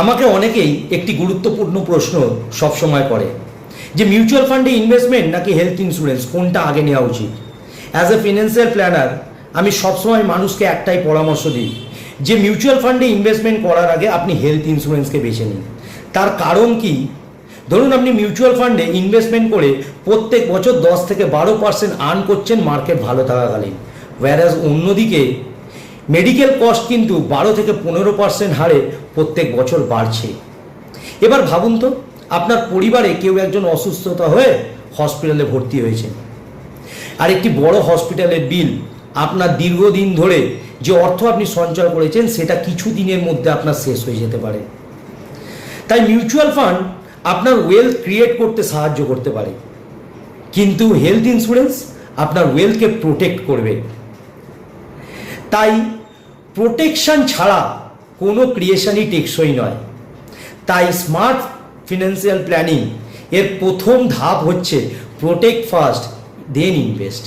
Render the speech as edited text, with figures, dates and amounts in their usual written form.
আমাকে অনেকেই একটি গুরুত্বপূর্ণ প্রশ্ন সবসময় করে যে মিউচুয়াল ফান্ডে ইনভেস্টমেন্ট নাকি হেলথ ইন্স্যুরেন্স কোনটা আগে নেওয়া উচিত। অ্যাজ এ ফিনান্সিয়াল প্ল্যানার আমি সবসময় মানুষকে একটাই পরামর্শ দিই যে মিউচুয়াল ফান্ডে ইনভেস্টমেন্ট করার আগে আপনি হেলথ ইন্স্যুরেন্সকে বেছে নিন। তার কারণ কি, ধরুন আপনি মিউচুয়াল ফান্ডে ইনভেস্টমেন্ট করে প্রত্যেক বছর 10 থেকে 12% আর্ন করছেন মার্কেট ভালো থাকাকালীন, ওয়্যারাজ অন্যদিকে মেডিকেল কস্ট কিন্তু 12 থেকে 15% হারে প্রত্যেক বছর বাড়ছে। এবার ভাবুন তো, আপনার পরিবারে কেউ একজন অসুস্থতা হয়ে হসপিটালে ভর্তি হয়েছেন, আর একটি বড় হসপিটালের বিল আপনার দীর্ঘদিন ধরে যে অর্থ আপনি সঞ্চয় করেছেন সেটা কিছু দিনের মধ্যে আপনার শেষ হয়ে যেতে পারে। তাই মিউচুয়াল ফান্ড আপনার ওয়েলথ ক্রিয়েট করতে সাহায্য করতে পারে, কিন্তু হেলথ ইন্স্যুরেন্স আপনার ওয়েলথকে প্রোটেক্ট করবে। তাই প্রোটেকশন ছাড়া কোনো ক্রিয়েশনই টেকসই নয়। তাই স্মার্ট ফিনান্সিয়াল প্ল্যানিং এর প্রথম ধাপ হচ্ছে প্রোটেক্ট ফার্স্ট দেন ইনভেস্ট।